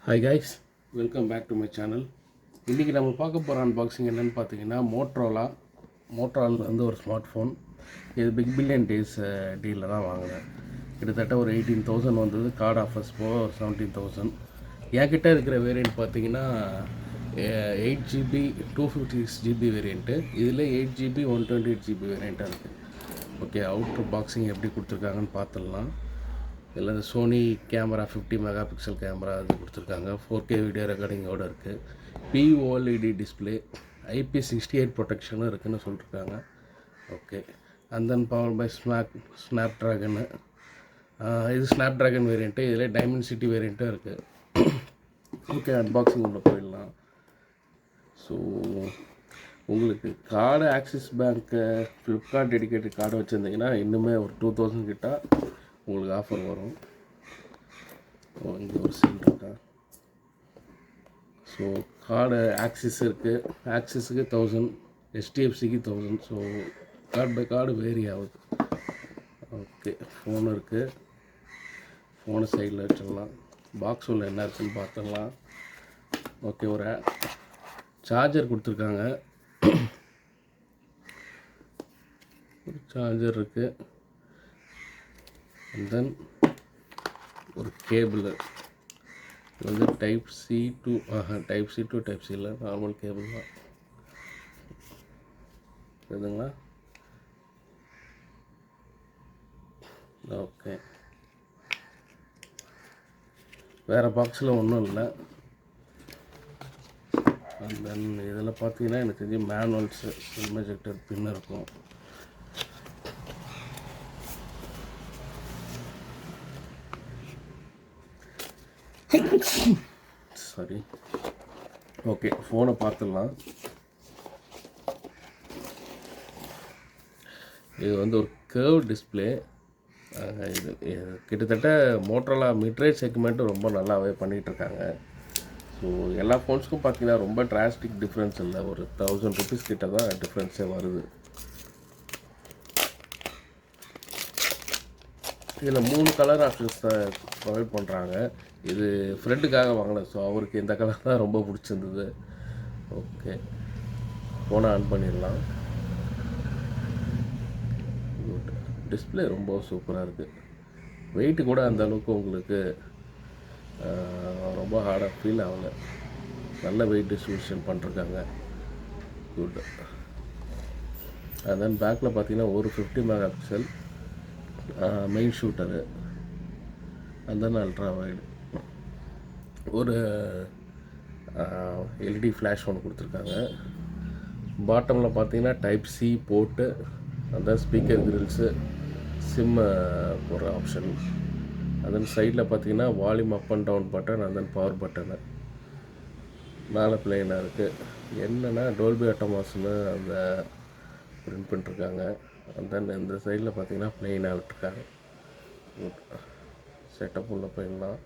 Hi guys, welcome back to my channel. இன்றைக்கி நம்ம பார்க்க போகிற அன்பாக்சிங் என்னென்னு பார்த்தீங்கன்னா மோட்ரோலா வந்து ஒரு ஸ்மார்ட் ஃபோன். இது பிக் பில்லியன் டேஸ் டீலில் தான் வாங்கினேன். கிட்டத்தட்ட ஒரு 18,000 வந்தது. கார்டு ஆஃபர்ஸ் போக ஒரு 17,000. என்கிட்ட இருக்கிற வேரியண்ட் பார்த்தீங்கன்னா 8GB 256GB வேரியண்ட்டு. இதில் 8GB 128GB வேரியண்ட்டாக இருக்குது. ஓகே, அவுட்ரு பாக்ஸிங் எப்படி கொடுத்துருக்காங்கன்னு பார்த்துடலாம். இதில் இந்த Sony camera 50 mega pixel camera அது கொடுத்துருக்காங்க. 4K வீடியோ ரெக்கார்டிங்கோடு இருக்குது. POLED டிஸ்பிளே, IP68 ப்ரொடெக்ஷனும் இருக்குதுன்னு சொல்லியிருக்காங்க. Okay, and then power by Snapdragon. இது ஸ்னாப் ட்ராகன் வேரியண்ட்டு. இதில் டைமென்சிட்டி வேரியண்ட்டும் இருக்குது. ஓகே, அன்பாக்சிங் உள்ள போயிடலாம். ஸோ உங்களுக்கு கார்டு ஆக்சிஸ் பேங்க்கு ஃப்ளிப்கார்ட் டெடிக்கேட்டட் கார்டு வச்சுருந்தீங்கன்னா இன்னுமே ஒரு 2000 கிட்ட உங்களுக்கு ஆஃபர் வரும். இங்கே ஒரு சிம் இருக்கா. ஸோ கார்டு ஆக்சிஸ் இருக்குது. ஆக்சிஸுக்கு 1000, HDFCக்கு 1000. So card by card vary ஆகுது. ஓகே, ஃபோன் இருக்குது. ஃபோனை சைடில் வச்சிடலாம். பாக்ஸ் உள்ள என்ன இருக்குதுன்னு பார்த்துடலாம். ஓகே, ஒரு சார்ஜர் கொடுத்துருக்காங்க. ஒரு சார்ஜர் இருக்குது. அண்ட் தென் ஒரு கேபிள். இது வந்து type C to type C இல்லை, நார்மல் கேபிள் தான். இதுங்களா? ஓகே, வேறு பாக்ஸில் ஒன்றும் இல்லை. அண்ட் தென் இதில் பார்த்தீங்கன்னா எனக்கு தெரிஞ்சு மேனுவல்ஸு, இன்ஜெக்டர் பின் இருக்கும். சாரி. ஓகே, ஃபோனை பார்த்துடலாம். இது வந்து ஒரு கர்வ் டிஸ்பிளே. இது கிட்டத்தட்ட மோட்ரோலா மிட்ரேஞ்ச் செக்மெண்ட்டு ரொம்ப நல்லாவே பண்ணிகிட்ருக்காங்க. ஸோ எல்லா ஃபோன்ஸுக்கும் பார்த்தீங்கன்னா ரொம்ப டிராஸ்டிக் டிஃப்ரென்ஸ் இல்லை. ஒரு 1000 ருபீஸ் கிட்ட தான் டிஃப்ரென்ஸே வருது. இதில் 3 கலர் ஆப்ஷன்ஸ் ப்ரொவைட் பண்ணுறாங்க. இது ஃப்ரெண்டுக்காக வாங்கினேன். ஸோ அவருக்கு இந்த கலர் தான் ரொம்ப பிடிச்சிருந்தது. ஓகே, ஃபோனை ஆன் பண்ணிடலாம். குட். டிஸ்பிளே ரொம்ப சூப்பராக இருக்குது. வெயிட்டு கூட அந்த அளவுக்கு உங்களுக்கு ரொம்ப ஹார்டாக ஃபீல் ஆகலை. நல்ல வெயிட் டிஸ்ட்ரிபியூஷன் பண்ணிருக்காங்க. குட். அண்ட் தென் பேக்கில் பார்த்தீங்கன்னா ஒரு 50 mega pixel main shooter. And then ultra wide. ஒரு எல்இடி ஃப்ளாஷ் ஒன்று கொடுத்துருக்காங்க. பாட்டமில் பார்த்தீங்கன்னா டைப் சி போட்டு, அந்த ஸ்பீக்கர் கிரில்ஸு, சிம்மு போடுற ஆப்ஷன். அதன் சைடில் பார்த்தீங்கன்னா volume up and down button, and then power button. மேலே பிளெயினாக இருக்குது. என்னென்னா டோல்பி அட்டமாஸ்னு அந்த பிரிண்ட் பண்ணிருக்காங்க. அண்ட் தென் இந்த சைடில் பார்த்தீங்கன்னா பிளெயினாக விட்டுருக்காங்க. செட்டப் உள்ள போயிடலாம்.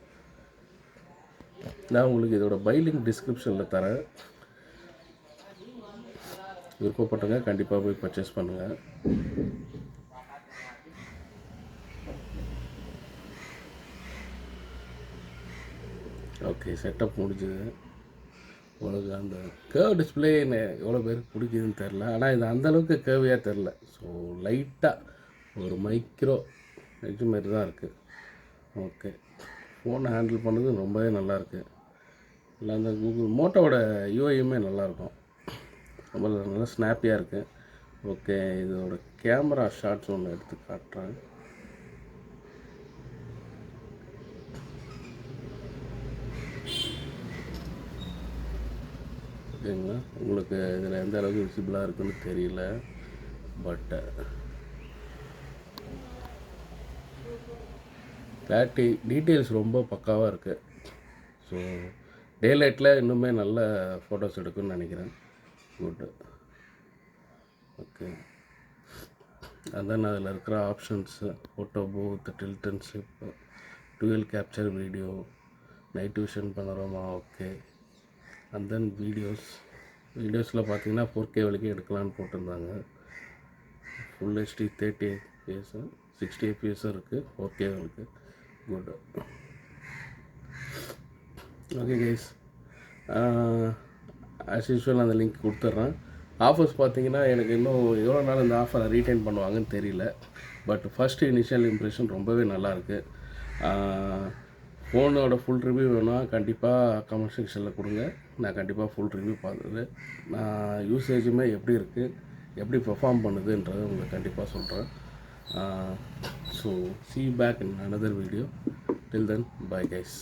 நான் உங்களுக்கு இதோட பைலிங் டிஸ்கிரிப்ஷனில் தரேன். விருப்பப்பட்டவங்க கண்டிப்பாக போய் பர்ச்சேஸ் பண்ணுங்கள். ஓகே, செட்டப் முடிஞ்சுது. உங்களுக்கு அந்த கேர்வ் டிஸ்பிளே எவ்வளோ பேருக்கு பிடிக்குதுன்னு தெரில. ஆனால் இது அந்தளவுக்கு கேர்வியாக தெரில. ஸோ லைட்டாக ஒரு மைக்ரோ எட்ஜ் மாதிரி தான் இருக்குது. ஓகே, ஃபோனை ஹேண்டில் பண்ணது ரொம்பவே நல்லாயிருக்கு. இல்லை அந்த கூகுள் மோட்டோவோட யூஐயுமே நல்லாயிருக்கும். ரொம்ப நல்லா ஸ்னாப்பியாக இருக்குது. ஓகே, இதோட கேமரா ஷாட்ஸ் ஒன்று எடுத்து காட்டுறேன். ஓகேங்களா? உங்களுக்கு இதில் எந்த அளவுக்கு விசிபிளாக இருக்குன்னு தெரியல. பட் கிளாரிட்டி, டீட்டெயில்ஸ் ரொம்ப பக்காவாக இருக்குது. ஸோ டே லைட்டில் இன்னுமே நல்ல ஃபோட்டோஸ் எடுக்குன்னு நினைக்கிறேன். குட்டு. ஓகே, அதான் அதில் இருக்கிற options photo booth, tilt and shift, dual capture video, night vision panorama. Okay, and then வீடியோஸில் பார்த்தீங்கன்னா 4K வரைக்கும் எடுக்கலான்னு போட்டிருந்தாங்க. ஃபுல் HD 30 FPS, 60 FPS இருக்குது. 4K இருக்குது. Good. Okay guys, as usual அந்த லிங்க் கொடுத்துட்றேன். ஆஃபர்ஸ் பார்த்தீங்கன்னா எனக்கு இன்னும் எவ்வளோ நாள் இந்த ஆஃபரை ரீட்டைன் பண்ணுவாங்கன்னு தெரியல. பட் ஃபஸ்ட்டு இனிஷியல் இம்ப்ரெஷன் ரொம்பவே நல்லாயிருக்கு. ஃபோனோட ஃபுல் ரிவ்யூ வேணும்னா கண்டிப்பாக கமெண்ட் செக்ஷனில் கொடுங்க. நான் கண்டிப்பாக ஃபுல் ரிவ்யூ பார்த்துட்டு நான் யூசேஜுமே எப்படி இருக்குது, எப்படி பெர்ஃபார்ம் பண்ணுதுன்றது உங்களுக்கு கண்டிப்பாக சொல்கிறேன். So see you back in another video. Till then, bye guys.